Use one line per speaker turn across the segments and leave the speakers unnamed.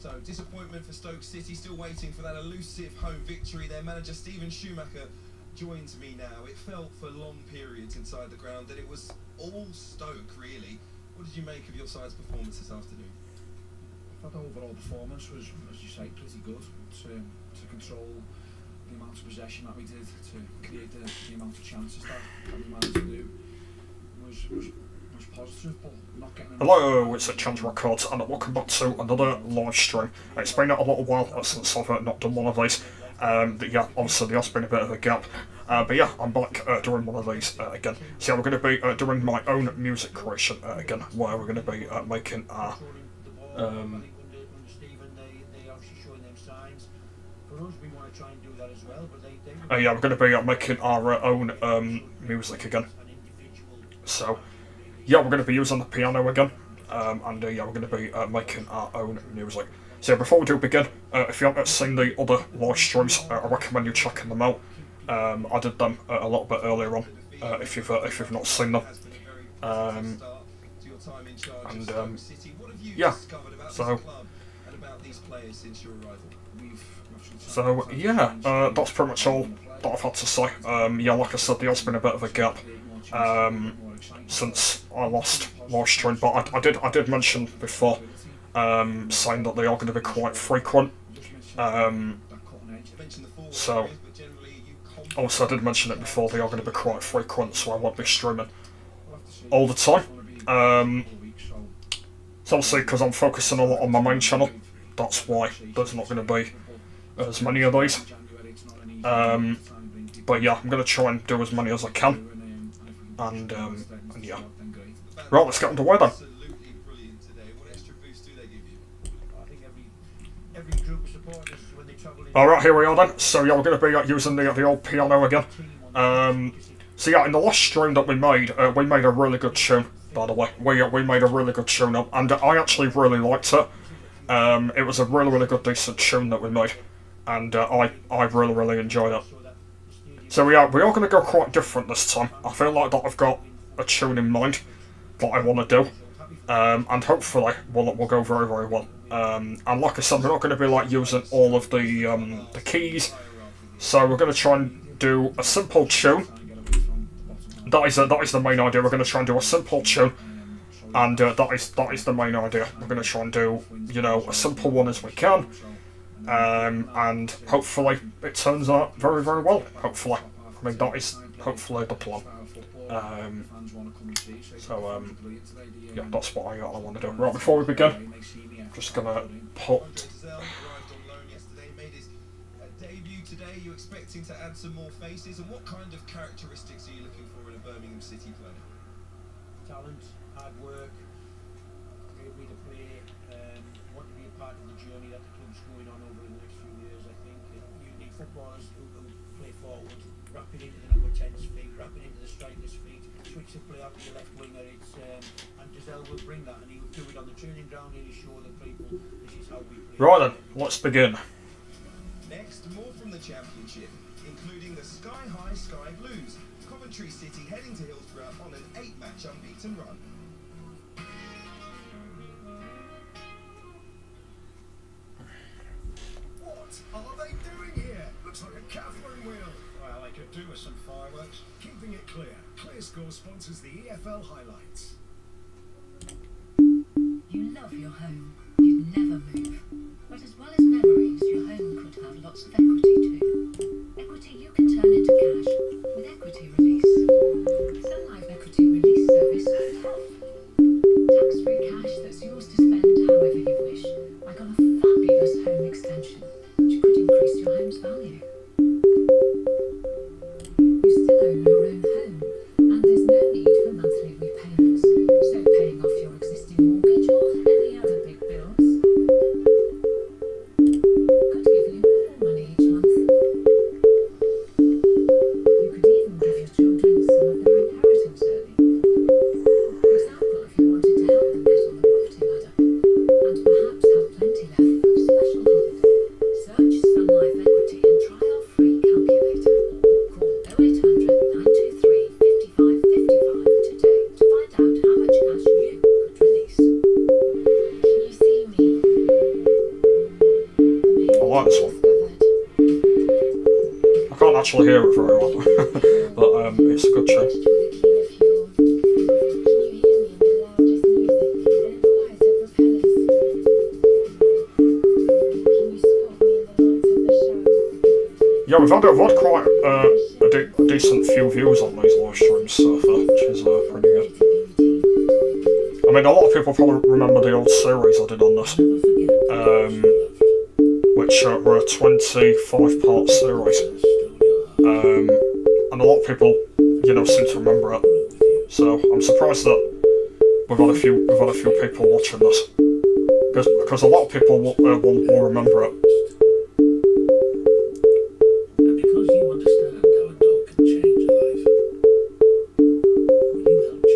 So, disappointment for Stoke City, still waiting for that elusive home victory. Their manager Steven Schumacher joins me now. It felt for long periods inside the ground that it was all Stoke, really. What did you make of your side's performance this afternoon?
I thought the overall performance was, as you say, pretty good. To control the amount of possession that we did, to create the amount of chances that we managed to do was positive, but not getting...
Hello, it's Chance Records, and welcome back to another live stream. It's been a little while since I've not done one of these. Yeah, obviously there has been a bit of a gap. But yeah, I'm back doing one of these again. So yeah, we're going to be doing my own music creation again, where we're going to be making our... yeah, we're going to be making our own music again. So, yeah, we're going to be using the piano again, and yeah, we're going to be making our own music. So before we do begin, if you haven't seen the other live streams, I recommend you checking them out. I did them a little bit earlier on, if you've not seen them. Yeah, so yeah, that's pretty much all that I've had to say. Yeah, like I said, there has been a bit of a gap since I last live streamed, but I did mention before, saying that they are going to be quite frequent. So also I did mention it before, they are going to be quite frequent, so I won't be streaming all the time. So obviously because I'm focusing a lot on my main channel, that's why there's not going to be as many of these. But yeah, I'm going to try and do as many as I can. And yeah. Right, let's get underway then. Alright, here we are then. So yeah, we're going to be using the old piano again. So yeah, in the last stream that we made a really good tune, by the way. We made a really good tune up, and I actually really liked it. It was a really good decent tune that we made, and I really enjoyed it. So we are going to go quite different this time. I feel like that I've got a tune in mind that I want to do, and hopefully we'll go very well. And like I said, we're not going to be like using all of the keys, so we're going to try and do a simple tune. That is the main idea. We're going to try and do a simple tune, and that is the main idea. We're going to try and do, you know, a simple one as we can. And hopefully it turns out very well. Hopefully, I mean that is hopefully the plan. Yeah, that's what I want to do. Right, before we begin, I'm just gonna put.
Debut today. You expecting to add some more faces, and what kind of characteristics are you looking for in a Birmingham City player?
Talent, hard work, great way to play, want to be a part of the journey that the club's going on over the next few years. I think you need footballers who play forward, wrap it into the number 10's feet, wrap it into the striker's feet, switch the play out to the left winger. And Giselle will bring that, and he will do it on the training ground. He'll show the people this is how we play.
Right then, let's begin.
Next, more from the Championship, including the Sky High Sky Blues. Coventry City heading to Hillsborough on an 8-match unbeaten run.
What are they doing here? Looks like a Catherine wheel. Well, they could do with some fireworks. Keeping it clear. ClearScore sponsors the EFL highlights.
You love your home. You'd never move. But as well as memories, your home could have lots of equity too. Equity you can turn into cash with Equity Release. Sun Life Equity Release Service and Health. Tax-free cash that's yours to spend however you wish, like on a fabulous home extension, which could increase your home's value. You still own your own home, and there's no need for monthly repayments.
like this one. I can't actually hear it very well, but it's a good tune. Yeah, we've had quite a decent few views on these live streams so far, which is pretty good. I mean, a lot of people probably remember the old series I did on this, which were a 25-part series, and a lot of people, you know, seem to remember it. So I'm surprised that we've had a few people watching this, because a lot of people will remember it.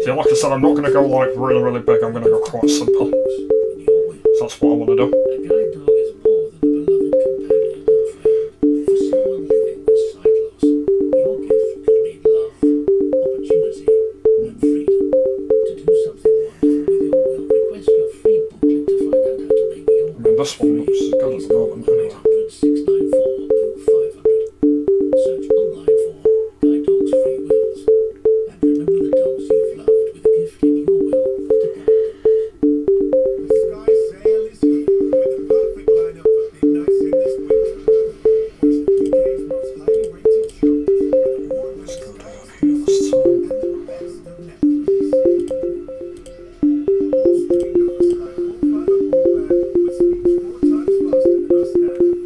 Yeah, like I said, I'm not going to go like really, really big, I'm going to go quite simple. So that's what I want to do.
A guide dog is more than a beloved companion and friend. For someone living with sight loss, your gift could mean love, opportunity, and freedom. To do something wonderful with your will, request your free booklet to find out how to make your
I mean, this one looks good at the moment anyway.
800-694-0500. Search online for Guide Dogs Free Wills. And remember the dogs you've loved with a gift in your will to guide them.
The Sky Sail is here with the perfect lineup for big nights in this winter. Watch the UK's most highly rated shows with award-winning stars and the best of Netflix. All streaming on the Sky Full Final Broadband with speeds 4 times faster than our standard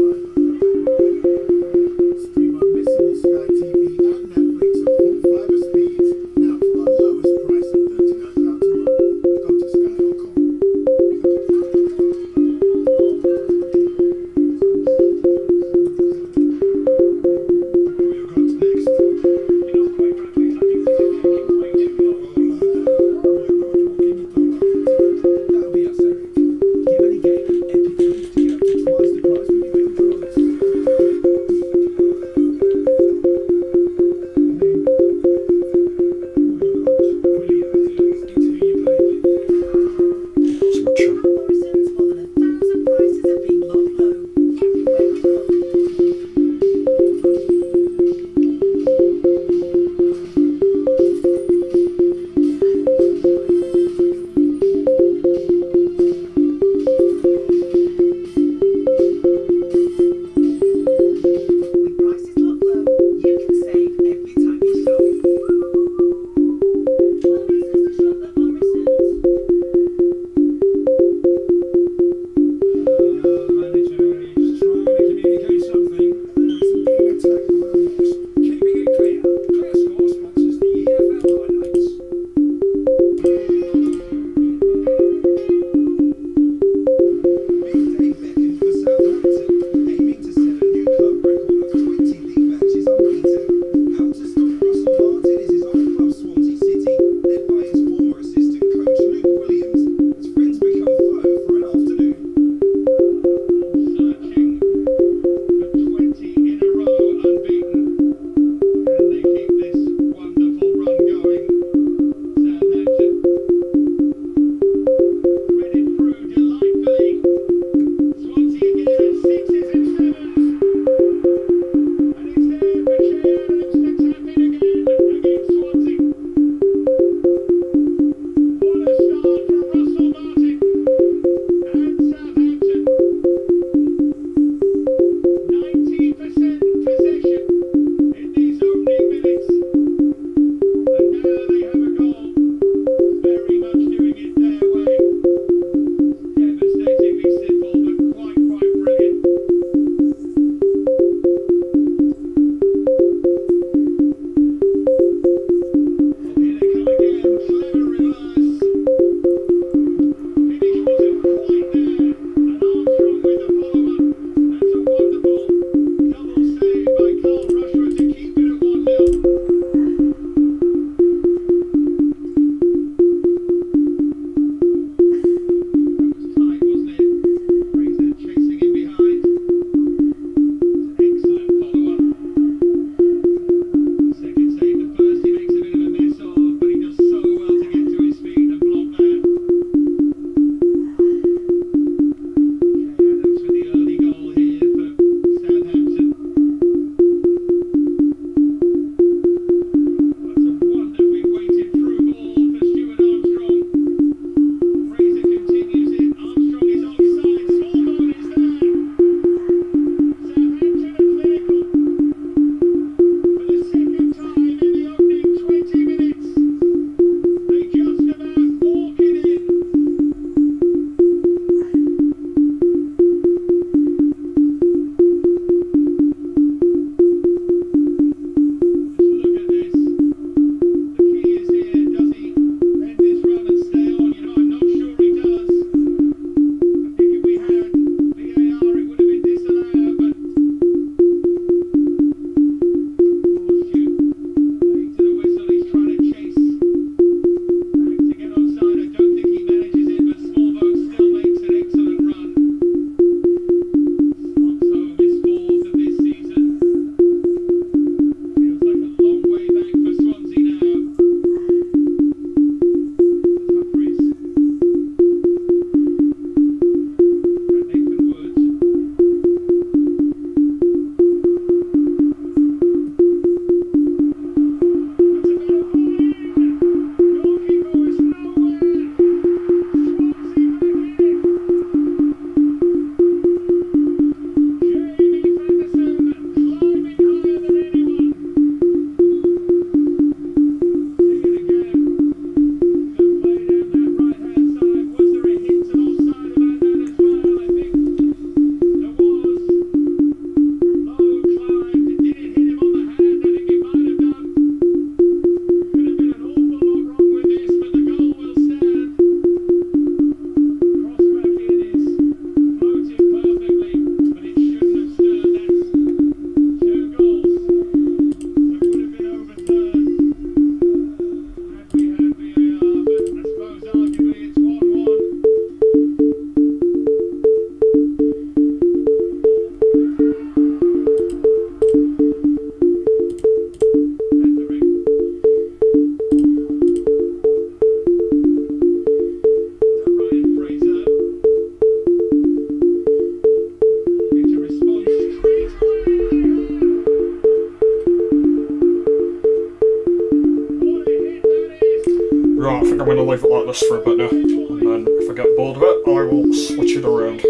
think I'm going to leave it like this for a bit now, and then if I get bored of it, I will switch it around.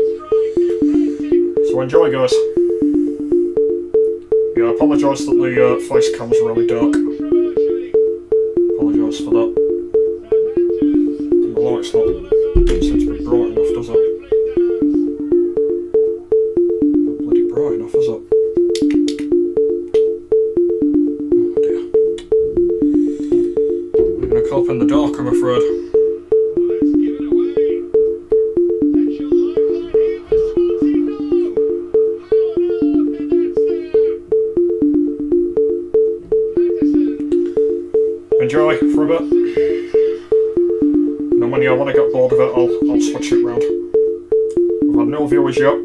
So enjoy, guys. Yeah, I apologise that the face cam's really dark. Apologise for that. The light's not seems to be bright enough, does it? Not bloody bright enough, is it? Oh dear. I'm going to cope in the dark, I'm afraid. Enjoy for a bit. And then when I get bored of it, I'll switch it round. We've had no viewers yet.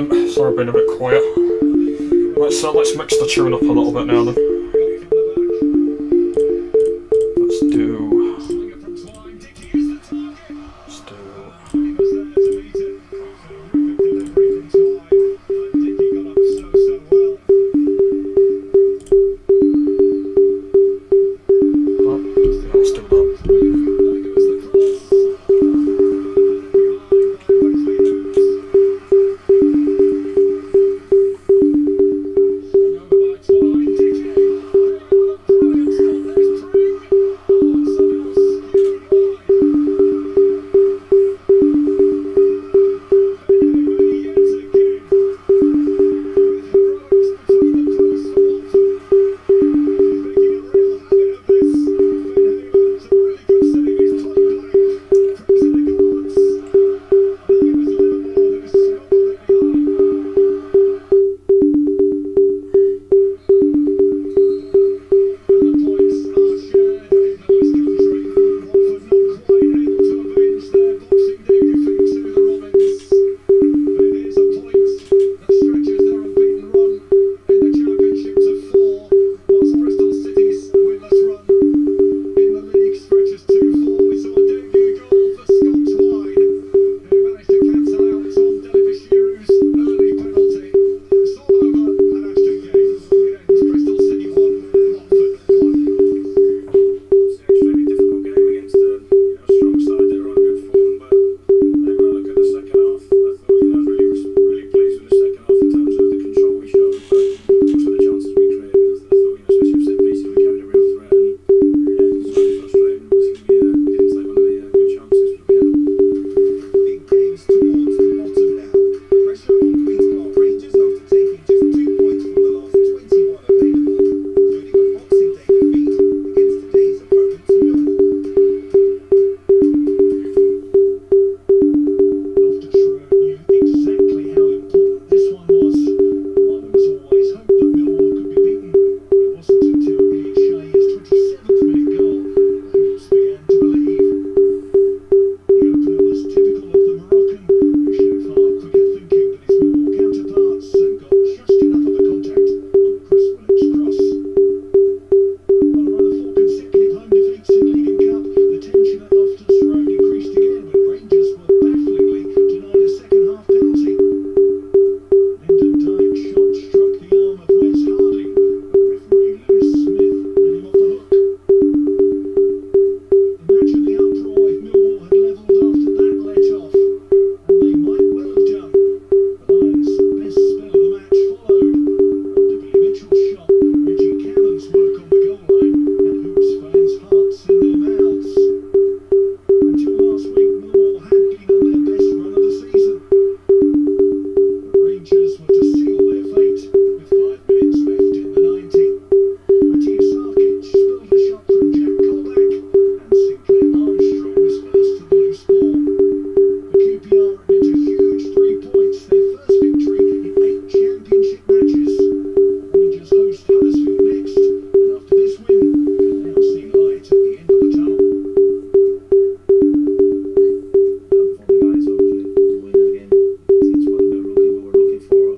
Sorry I've been a bit quiet. Let's mix the tune up a little bit now then. Let's do... Let's do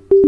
that.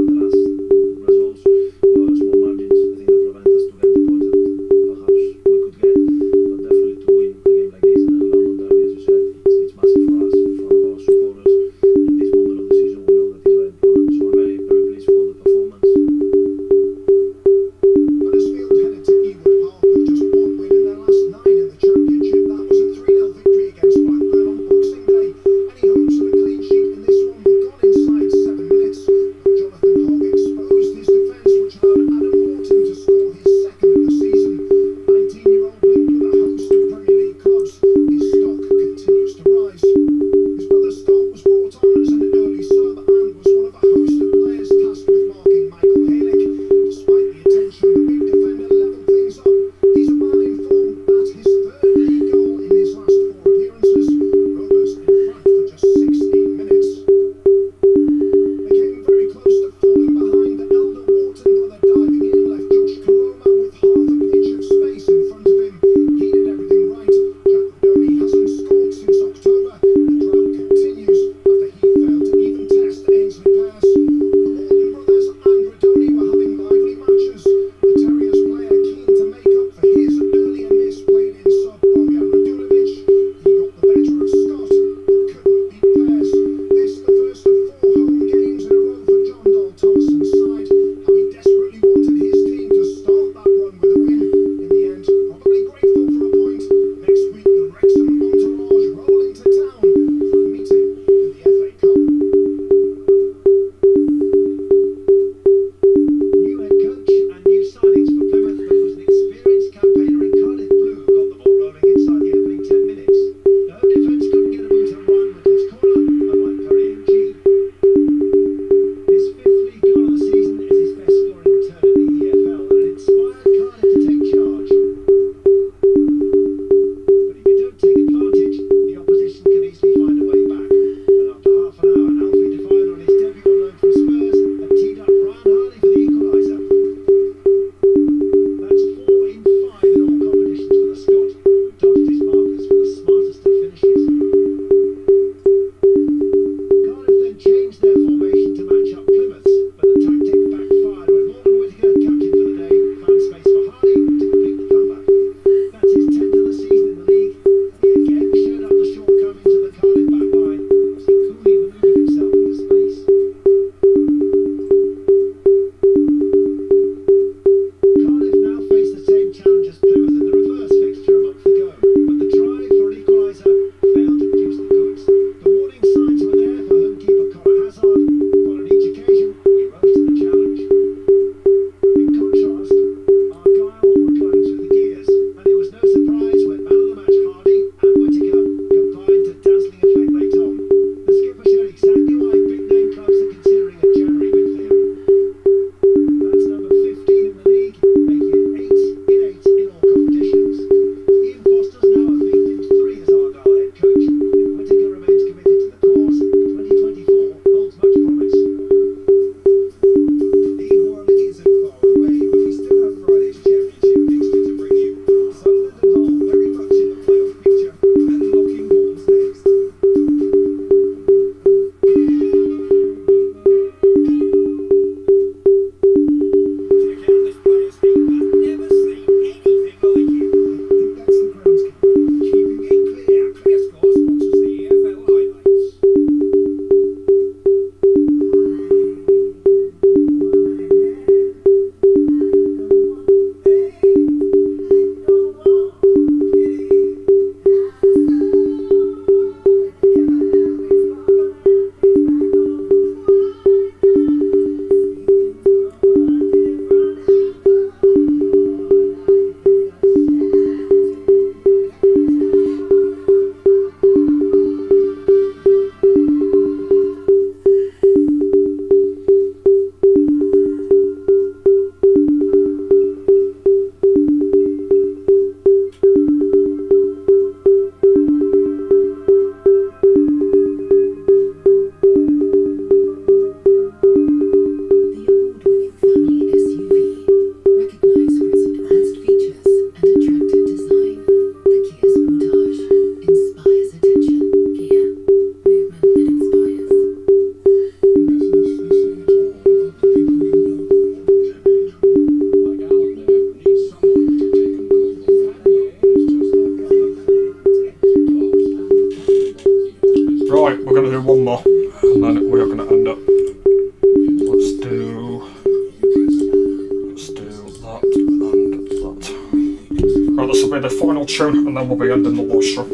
the final tune, and then we'll be ending the live stream.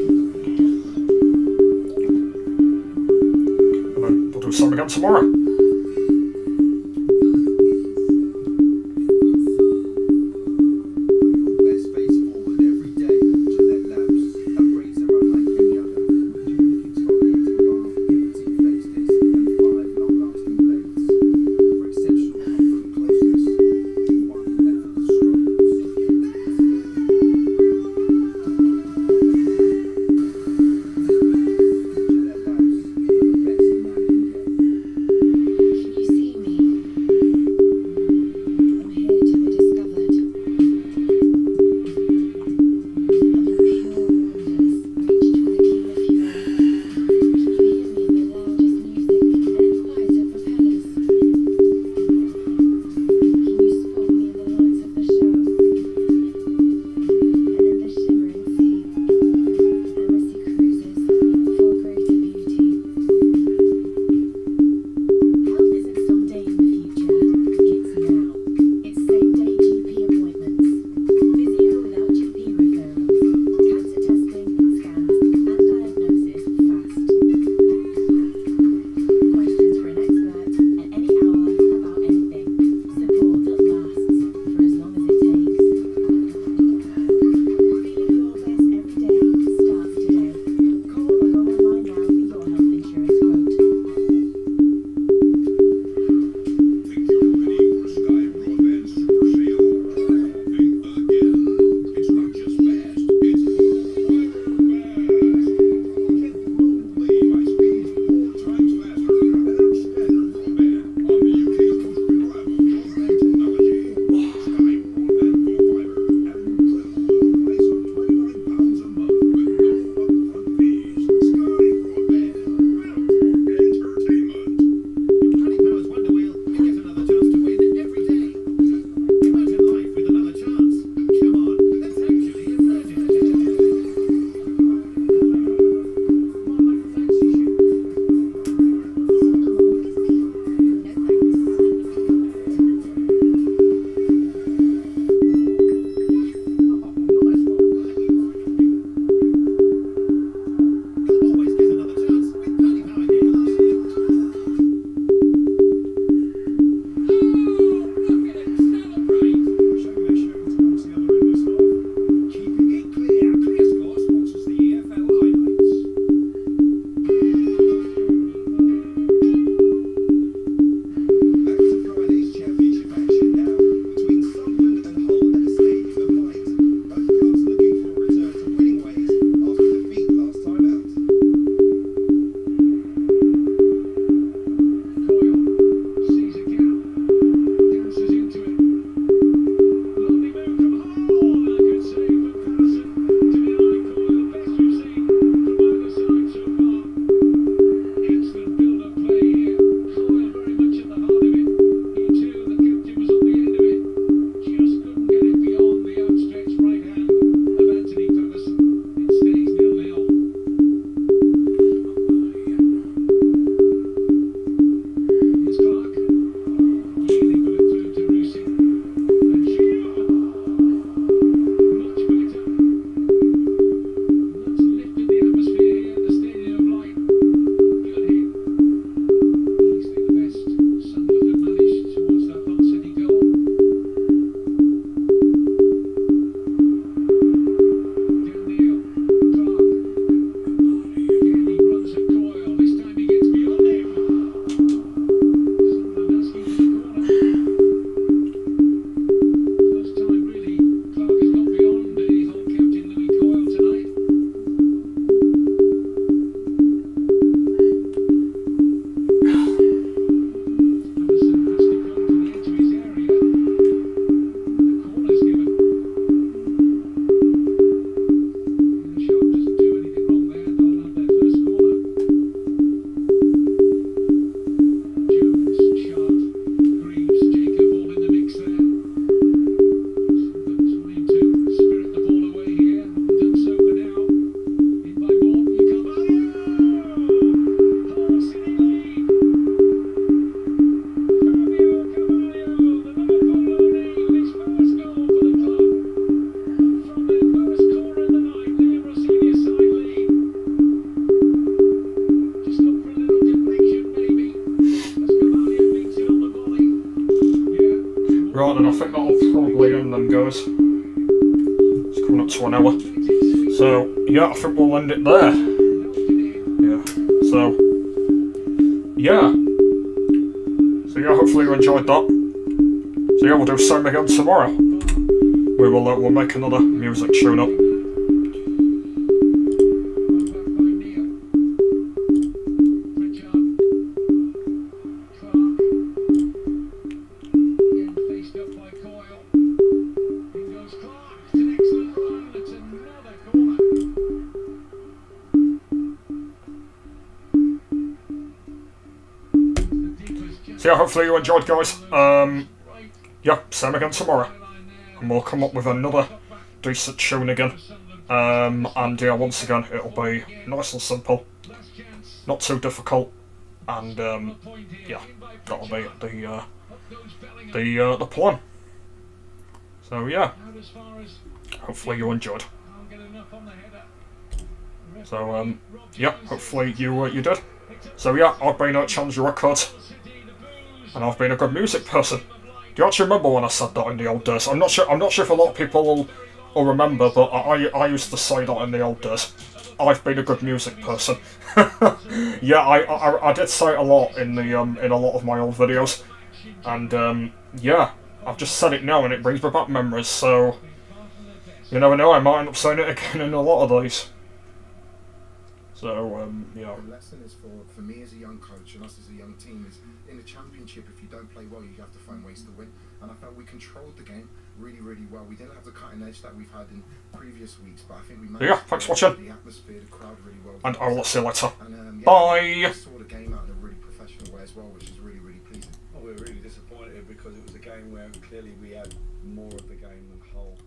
And then we'll do some again tomorrow. Right, then I think that'll probably end then, guys. It's coming up to an hour. So, yeah, I think we'll end it there. Yeah, so... Yeah. So yeah, hopefully you enjoyed that. So yeah, we'll do the same again tomorrow. We'll make another music tune up. So yeah, hopefully you enjoyed, guys. Yeah, same again tomorrow. And we'll come up with another decent tune again. And yeah, once again, it'll be nice and simple. Not too difficult. And yeah, that'll be the plan. So yeah, hopefully you enjoyed. So yeah, hopefully you did. So yeah, I've been Challenger Records. And I've been a good music person. Do you actually remember when I said that in the old days? I'm not sure if a lot of people will remember, but I used to say that in the old days. I've been a good music person. Yeah, I did say it a lot in a lot of my old videos, and yeah, I've just said it now and it brings me back memories. So you never know, I might end up saying it again in a lot of these. So yeah.
The lesson is for me as a young coach and us as a young team is in the championship, if you don't play well, you have to find ways to win. And I felt we controlled the game really, really well. We didn't have the cutting edge that we've had in previous weeks, but I think we managed
thanks for watching.
the atmosphere, the crowd really well.
And I will see you later.
And,
Bye.
We saw the game out in a really professional way as well, which is really, really pleasing.
Well, we were really disappointed because it was a game where clearly we had more of the game than Hull.